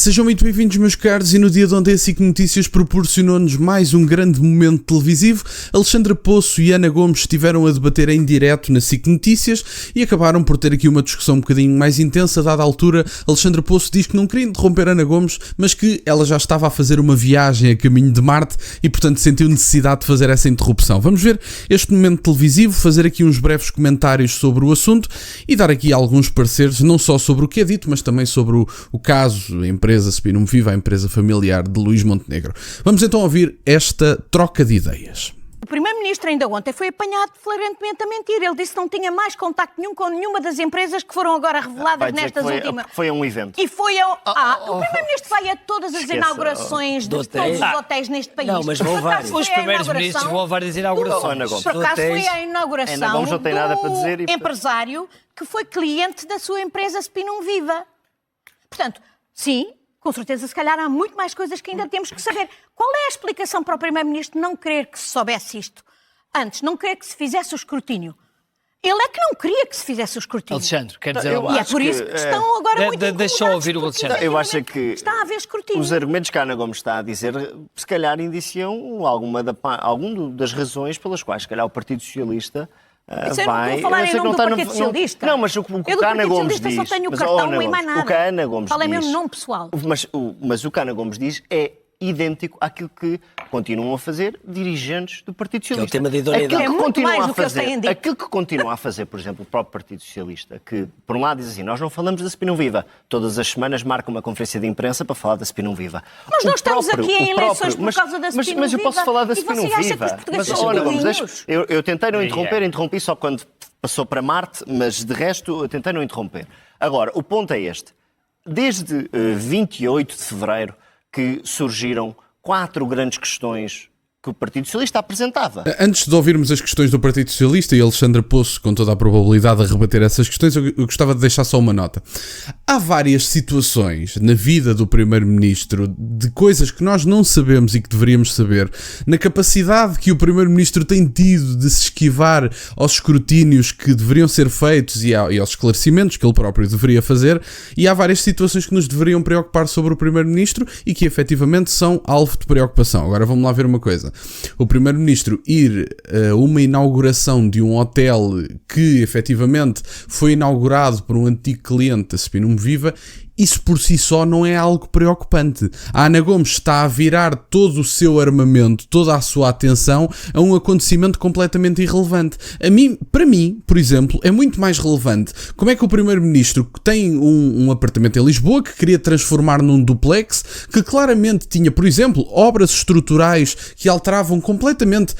Sejam muito bem-vindos, meus caros, e no dia de ontem a SIC Notícias proporcionou-nos mais um grande momento televisivo. Alexandra Poço e Ana Gomes estiveram a debater em direto na SIC Notícias e acabaram por ter aqui uma discussão um bocadinho mais intensa. Dada a altura, Alexandra Poço diz que não queria interromper Ana Gomes, mas que ela já estava a fazer uma viagem a caminho de Marte e, portanto, sentiu necessidade de fazer essa interrupção. Vamos ver este momento televisivo, fazer aqui uns breves comentários sobre o assunto e dar aqui alguns pareceres, não só sobre o que é dito, mas também sobre o caso, a empresa Spinum Viva, a empresa familiar de Luís Montenegro. Vamos então ouvir esta troca de ideias. O Primeiro-Ministro ainda ontem foi apanhado flagrantemente a mentir. Ele disse que não tinha mais contacto nenhum com nenhuma das empresas que foram agora reveladas nestas últimas. Foi a um evento. E foi o Primeiro-Ministro vai a todas as inaugurações de todos os hotéis neste país. Não, mas vão vários. Os primeiros ministros vão a várias inaugurações. Por acaso foi a inauguração não tem nada para dizer do empresário que foi cliente da sua empresa Spinum Viva. Portanto, sim, com certeza, se calhar há muito mais coisas que ainda temos que saber. Qual é a explicação para o Primeiro-Ministro não querer que se soubesse isto antes, não querer que se fizesse o escrutínio? Ele é que não queria que se fizesse o escrutínio. Alexandre, quer dizer... E é por isso que estão agora muito incomodados. Deixa eu ouvir o Alexandre. Eu acho que está a haver escrutínio. Os argumentos que a Ana Gomes está a dizer, se calhar indiciam alguma das razões pelas quais, se calhar, o Partido Socialista... Isso vai... Eu não estou a falar em nome do Partido Socialista. Não, mas o que a Ana Gomes diz... Eu do Partido Socialista só tenho o cartão e mais nada. O que a Ana Gomes fala em diz... meu nome pessoal. Mas o que a Ana Gomes diz é idêntico àquilo que continuam a fazer dirigentes do Partido Socialista. Que é o tema de idoneidade. Aquilo que continua a fazer, por exemplo, o próprio Partido Socialista, que por um lado diz assim, nós não falamos da Spinum Viva, todas as semanas marca uma conferência de imprensa para falar da Spinum Viva. Mas nós estamos aqui em eleições por causa da Spinum Viva. Mas eu posso falar da Spinum Viva. Eu tentei não interrompi só quando passou para Marte, mas de resto eu tentei não interromper. Agora, o ponto é este. Desde 28 de fevereiro que surgiram 4 grandes questões que o Partido Socialista apresentava. Antes de ouvirmos as questões do Partido Socialista e Alexandra Poço, com toda a probabilidade, a rebater essas questões, eu gostava de deixar só uma nota. Há várias situações na vida do Primeiro-Ministro de coisas que nós não sabemos e que deveríamos saber, na capacidade que o Primeiro-Ministro tem tido de se esquivar aos escrutínios que deveriam ser feitos e aos esclarecimentos que ele próprio deveria fazer, e há várias situações que nos deveriam preocupar sobre o Primeiro-Ministro e que efetivamente são alvo de preocupação. Agora vamos lá ver uma coisa. O Primeiro-Ministro ir a uma inauguração de um hotel que efetivamente foi inaugurado por um antigo cliente da Spinum Viva, isso por si só não é algo preocupante. A Ana Gomes está a virar todo o seu armamento, toda a sua atenção a um acontecimento completamente irrelevante. Para mim, por exemplo, é muito mais relevante como é que o Primeiro-Ministro, que tem um apartamento em Lisboa, que queria transformar num duplex, que claramente tinha, por exemplo, obras estruturais que alteravam completamente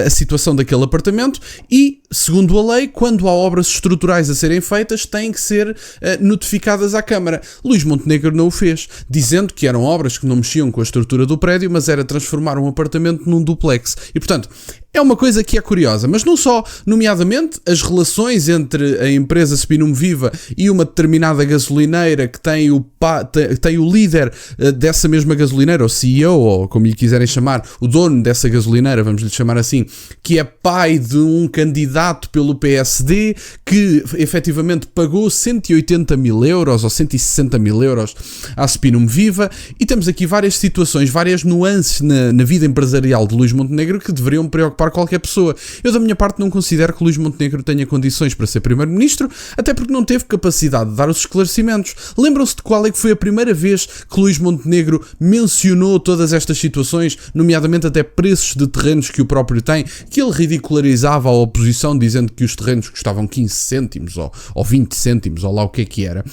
a situação daquele apartamento e, segundo a lei, quando há obras estruturais a serem feitas, têm que ser notificadas à Câmara. Luís Montenegro não o fez, dizendo que eram obras que não mexiam com a estrutura do prédio, mas era transformar um apartamento num duplex. E, portanto, é uma coisa que é curiosa, mas não só, nomeadamente as relações entre a empresa Spinum Viva e uma determinada gasolineira que tem o líder dessa mesma gasolineira, o CEO, ou como lhe quiserem chamar, o dono dessa gasolineira, vamos lhe chamar assim, que é pai de um candidato pelo PSD que efetivamente pagou 180 mil euros ou 160 mil euros à Spinum Viva, e temos aqui várias situações, várias nuances na vida empresarial de Luís Montenegro que deveriam preocupar qualquer pessoa. Eu, da minha parte, não considero que Luís Montenegro tenha condições para ser Primeiro-Ministro, até porque não teve capacidade de dar os esclarecimentos. Lembram-se de qual é que foi a primeira vez que Luís Montenegro mencionou todas estas situações, nomeadamente até preços de terrenos que o próprio tem, que ele ridicularizava a oposição, dizendo que os terrenos custavam 15 cêntimos ou 20 cêntimos, ou lá o que era.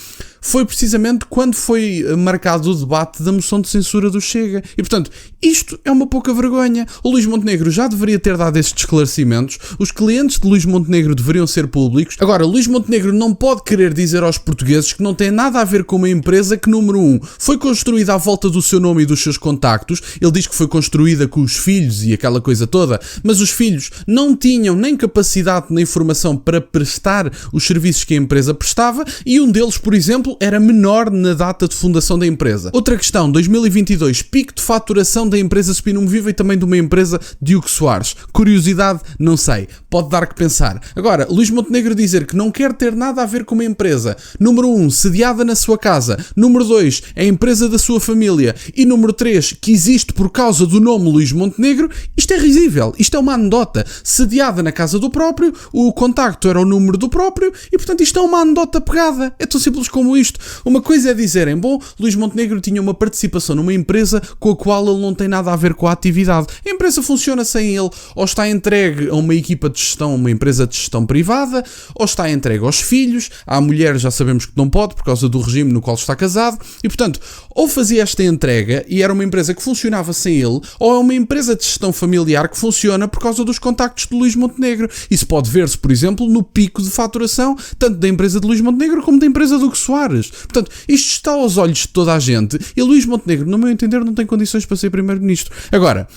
Foi precisamente quando foi marcado o debate da moção de censura do Chega. E, portanto, isto é uma pouca vergonha. O Luís Montenegro já deveria ter dado estes esclarecimentos. Os clientes de Luís Montenegro deveriam ser públicos. Agora, Luís Montenegro não pode querer dizer aos portugueses que não tem nada a ver com uma empresa que, número 1, foi construída à volta do seu nome e dos seus contactos. Ele diz que foi construída com os filhos e aquela coisa toda, mas os filhos não tinham nem capacidade nem formação para prestar os serviços que a empresa prestava, e um deles, por exemplo, lucro era menor na data de fundação da empresa. Outra questão, 2022, pico de faturação da empresa Spinum Viva e também de uma empresa de Hugo Soares. Curiosidade? Não sei. Pode dar que pensar. Agora, Luís Montenegro dizer que não quer ter nada a ver com uma empresa, número 1, sediada na sua casa, número 2, a empresa da sua família e número 3, que existe por causa do nome Luís Montenegro, isto é risível. Isto é uma anedota. Sediada na casa do próprio, o contacto era o número do próprio e, portanto, isto é uma anedota pegada. É tão simples como isto. Uma coisa é dizerem, bom, Luís Montenegro tinha uma participação numa empresa com a qual ele não tem nada a ver com a atividade. A empresa funciona sem ele. Ou está entregue a uma equipa de gestão, uma empresa de gestão privada, ou está entregue aos filhos. À mulher já sabemos que não pode por causa do regime no qual está casado. E, portanto, ou fazia esta entrega e era uma empresa que funcionava sem ele, ou é uma empresa de gestão familiar que funciona por causa dos contactos de Luís Montenegro. Isso pode ver-se, por exemplo, no pico de faturação, tanto da empresa de Luís Montenegro como da empresa do Hugo Soares. Portanto, isto está aos olhos de toda a gente e Luís Montenegro, no meu entender, não tem condições para ser primeiro-ministro. Agora,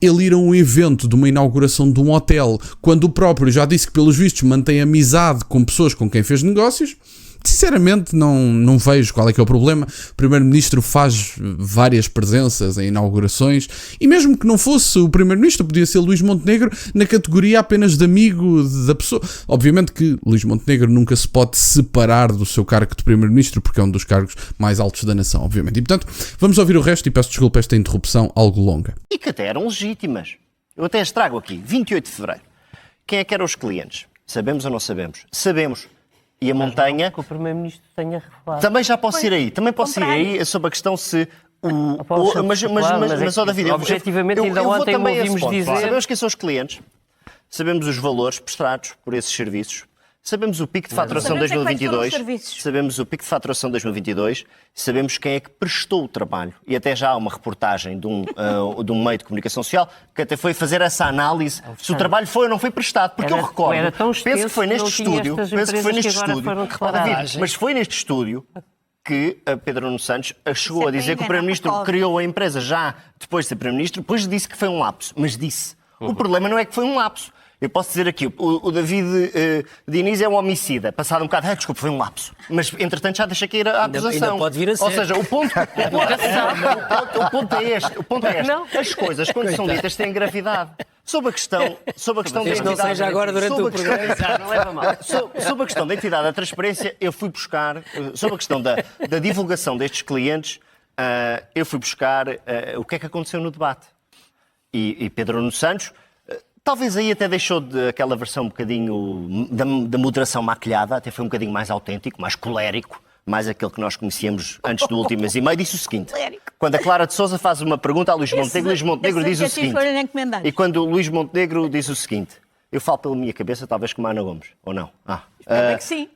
ele ir a um evento de uma inauguração de um hotel, quando o próprio já disse que, pelos vistos, mantém amizade com pessoas com quem fez negócios, sinceramente não vejo qual é que é o problema. O Primeiro-Ministro faz várias presenças em inaugurações e mesmo que não fosse o Primeiro-Ministro, podia ser Luís Montenegro na categoria apenas de amigo da pessoa. Obviamente que Luís Montenegro nunca se pode separar do seu cargo de Primeiro-Ministro porque é um dos cargos mais altos da nação, obviamente. E portanto, vamos ouvir o resto e peço desculpa esta interrupção algo longa. E que até eram legítimas. Eu até as trago aqui, 28 de fevereiro. Quem é que eram os clientes? Sabemos ou não sabemos? Sabemos. E a montanha... Que o Primeiro-Ministro tenha revelado. Também já posso ir aí. Também posso ir aí sobre a questão se... Mas, David, objetivamente, ainda ontem ouvimos dizer... Sabemos quem são os clientes, sabemos os valores prestados por esses serviços, sabemos o pico de faturação de 2022, sabemos o pico de faturação de 2022, sabemos quem é que prestou o trabalho. E até já há uma reportagem de um meio de comunicação social que até foi fazer essa análise se o trabalho foi ou não foi prestado. Porque eu recordo, penso que foi neste estúdio, mas foi neste estúdio que Pedro Nuno Santos chegou a dizer que o Primeiro-Ministro criou a empresa já depois de ser Primeiro-Ministro, depois disse que foi um lapso. Mas disse. O problema não é que foi um lapso. Eu posso dizer aqui, o David Diniz é um homicida. Passado um bocado, desculpa, foi um lapso. Mas, entretanto, já deixa cair a acusação. Ainda pode vir a ser. Ou seja, o ponto é este. As coisas, quando são ditas, têm gravidade. Sobre a questão da entidade... não seja agora durante o programa. Não leva mal. Sobre a questão da entidade da transparência, eu fui buscar... Sobre a questão da divulgação destes clientes, eu fui buscar o que é que aconteceu no debate. E Pedro Nuno Santos... Talvez aí até deixou aquela versão um bocadinho da moderação maquilhada, até foi um bocadinho mais autêntico, mais colérico, mais aquele que nós conhecíamos antes do último mês e meio, disse o seguinte. Quando a Clara de Sousa faz uma pergunta a Luís Montenegro, Luís Montenegro diz o seguinte. E quando o Luís Montenegro diz o seguinte, eu falo pela minha cabeça, talvez como a Ana Gomes, ou não? Espero que sim.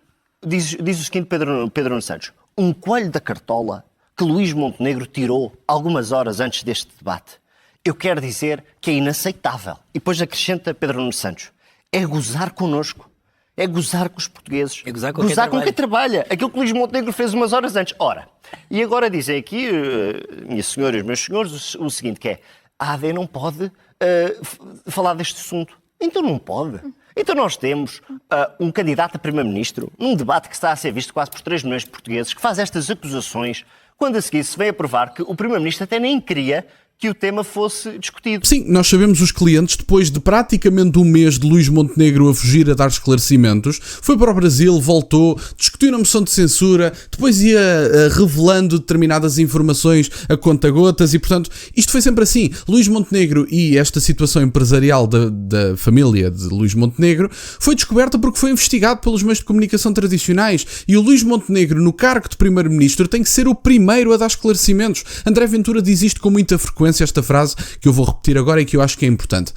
Diz o seguinte Pedro Nuno Santos, um coelho da cartola que Luís Montenegro tirou algumas horas antes deste debate. Eu quero dizer que é inaceitável. E depois acrescenta Pedro Nuno Santos. É gozar connosco. É gozar com os portugueses. É gozar com quem trabalha. Aquilo que Luís Montenegro fez umas horas antes. Ora, e agora dizem aqui, minha senhora e os meus senhores, o seguinte, que é a AD não pode falar deste assunto. Então não pode. Então nós temos um candidato a Primeiro-Ministro num debate que está a ser visto quase por 3 milhões de portugueses que faz estas acusações quando a seguir se vem a provar que o Primeiro-Ministro até nem queria que o tema fosse discutido. Sim, nós sabemos os clientes, depois de praticamente um mês de Luís Montenegro a fugir a dar esclarecimentos, foi para o Brasil, voltou, discutiu a moção de censura, depois ia revelando determinadas informações a conta-gotas e, portanto, isto foi sempre assim. Luís Montenegro e esta situação empresarial da família de Luís Montenegro foi descoberta porque foi investigado pelos meios de comunicação tradicionais e o Luís Montenegro, no cargo de Primeiro-Ministro, tem que ser o primeiro a dar esclarecimentos. André Ventura diz isto com muita frequência, esta frase que eu vou repetir agora e que eu acho que é importante.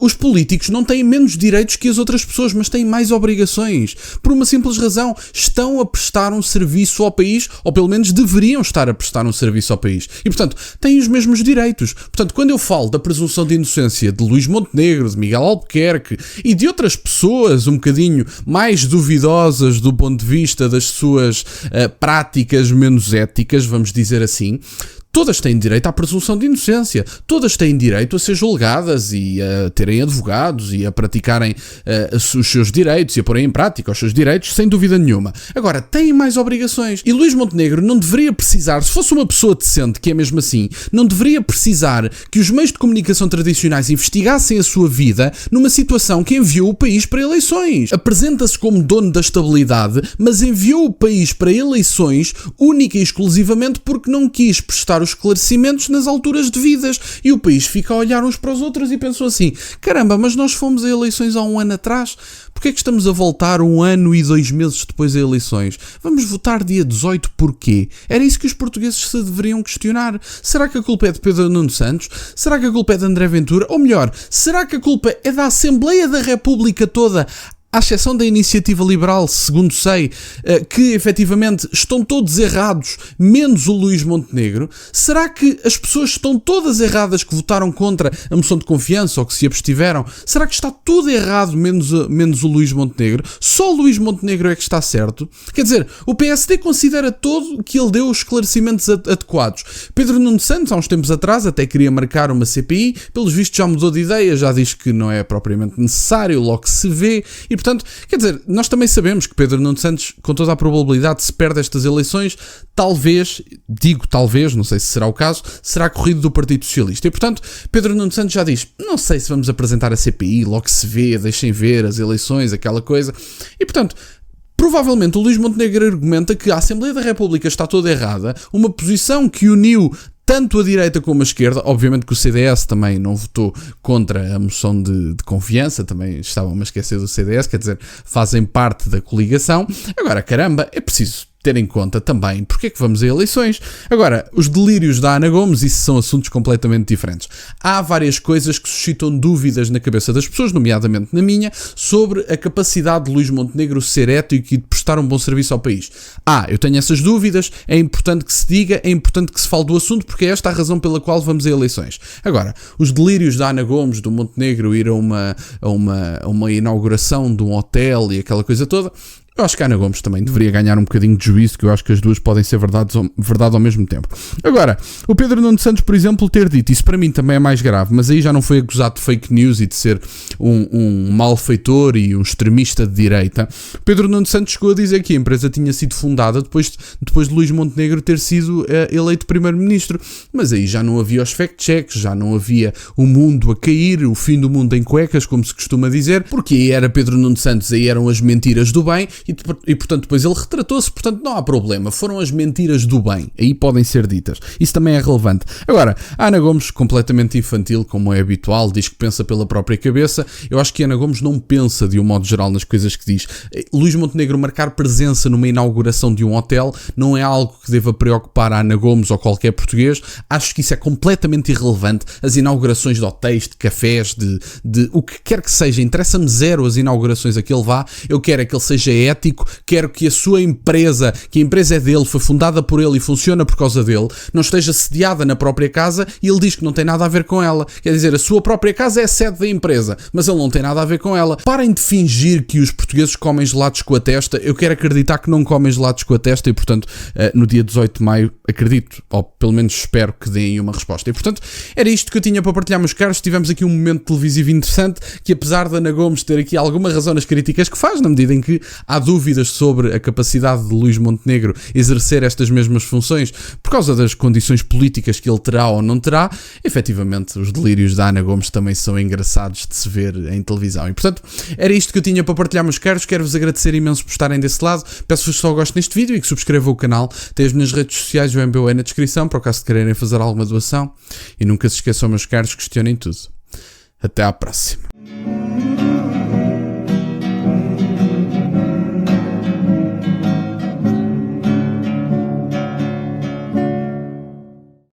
Os políticos não têm menos direitos que as outras pessoas, mas têm mais obrigações. Por uma simples razão, estão a prestar um serviço ao país, ou pelo menos deveriam estar a prestar um serviço ao país. E, portanto, têm os mesmos direitos. Portanto, quando eu falo da presunção de inocência de Luís Montenegro, de Miguel Albuquerque e de outras pessoas um bocadinho mais duvidosas do ponto de vista das suas práticas menos éticas, vamos dizer assim, todas têm direito à presunção de inocência, todas têm direito a ser julgadas e a terem advogados e a praticarem os seus direitos e a porem em prática os seus direitos, sem dúvida nenhuma. Agora, têm mais obrigações. E Luís Montenegro não deveria precisar, se fosse uma pessoa decente, que é mesmo assim, não deveria precisar que os meios de comunicação tradicionais investigassem a sua vida numa situação que enviou o país para eleições. Apresenta-se como dono da estabilidade, mas enviou o país para eleições única e exclusivamente porque não quis prestar os esclarecimentos nas alturas devidas. E o país fica a olhar uns para os outros e pensou assim: caramba, mas nós fomos a eleições há um ano atrás, porque é que estamos a voltar 1 ano e 2 meses depois a eleições? Vamos votar dia 18 porquê? Era isso que os portugueses se deveriam questionar. Será que a culpa é de Pedro Nuno Santos? Será que a culpa é de André Ventura? Ou melhor, será que a culpa é da Assembleia da República toda, à exceção da Iniciativa Liberal, segundo sei, que efetivamente estão todos errados, menos o Luís Montenegro? Será que as pessoas estão todas erradas que votaram contra a moção de confiança ou que se abstiveram? Será que está tudo errado, menos o Luís Montenegro? Só o Luís Montenegro é que está certo? Quer dizer, o PSD considera todo que ele deu os esclarecimentos adequados. Pedro Nuno Santos, há uns tempos atrás, até queria marcar uma CPI, pelos vistos já mudou de ideia, já diz que não é propriamente necessário, logo se vê, e portanto, quer dizer, nós também sabemos que Pedro Nuno Santos, com toda a probabilidade, se perde estas eleições, talvez, digo talvez, não sei se será o caso, será corrido do Partido Socialista. E portanto, Pedro Nuno Santos já diz: não sei se vamos apresentar a CPI, logo se vê, deixem ver as eleições, aquela coisa. E portanto, provavelmente o Luís Montenegro argumenta que a Assembleia da República está toda errada, uma posição que uniu tanto a direita como a esquerda. Obviamente que o CDS também não votou contra a moção de confiança, também estavam a esquecer do CDS, quer dizer, fazem parte da coligação. Agora, caramba, é preciso ter em conta também porque é que vamos a eleições. Agora, os delírios da Ana Gomes, isso são assuntos completamente diferentes. Há várias coisas que suscitam dúvidas na cabeça das pessoas, nomeadamente na minha, sobre a capacidade de Luís Montenegro ser ético e de prestar um bom serviço ao país. Eu tenho essas dúvidas, é importante que se diga, é importante que se fale do assunto, porque é esta a razão pela qual vamos a eleições. Agora, os delírios da Ana Gomes, do Montenegro ir a uma inauguração de um hotel e aquela coisa toda, eu acho que a Ana Gomes também deveria ganhar um bocadinho de juízo, que eu acho que as duas podem ser verdade ao mesmo tempo. Agora, o Pedro Nuno Santos, por exemplo, ter dito, isso para mim também é mais grave, mas aí já não foi acusado de fake news e de ser um malfeitor e um extremista de direita. Pedro Nuno Santos chegou a dizer que a empresa tinha sido fundada depois de Luís Montenegro ter sido eleito primeiro-ministro, mas aí já não havia os fact-checks, já não havia o mundo a cair, o fim do mundo em cuecas, como se costuma dizer, porque aí era Pedro Nuno Santos, aí eram as mentiras do bem. E portanto depois ele retratou-se, portanto não há problema, foram as mentiras do bem, aí podem ser ditas, isso também é relevante. Agora, a Ana Gomes, completamente infantil, como é habitual, diz que pensa pela própria cabeça. Eu acho que a Ana Gomes não pensa de um modo geral nas coisas que diz. Luís Montenegro marcar presença numa inauguração de um hotel não é algo que deva preocupar a Ana Gomes ou qualquer português. Acho que isso é completamente irrelevante. As inaugurações de hotéis, de cafés, de o que quer que seja, interessa-me zero as inaugurações a que ele vá. Eu quero é que ele seja ético, quero que a sua empresa, que a empresa é dele, foi fundada por ele e funciona por causa dele, não esteja sediada na própria casa e ele diz que não tem nada a ver com ela. Quer dizer, a sua própria casa é a sede da empresa, mas ele não tem nada a ver com ela. Parem de fingir que os portugueses comem gelados com a testa. Eu quero acreditar que não comem gelados com a testa e, portanto, no dia 18 de maio, acredito, ou pelo menos espero que deem uma resposta. E, portanto, era isto que eu tinha para partilhar, meus caros. Tivemos aqui um momento televisivo interessante, que apesar de Ana Gomes ter aqui alguma razão nas críticas que faz, na medida em que há dúvidas sobre a capacidade de Luís Montenegro exercer estas mesmas funções por causa das condições políticas que ele terá ou não terá, efetivamente os delírios da Ana Gomes também são engraçados de se ver em televisão. E portanto, era isto que eu tinha para partilhar, meus caros. Quero-vos agradecer imenso por estarem desse lado. Peço-vos só gostem deste vídeo e que subscrevam o canal. Tem as minhas redes sociais e o MBA na descrição, para o caso de quererem fazer alguma doação. E nunca se esqueçam, meus caros, questionem tudo. Até à próxima.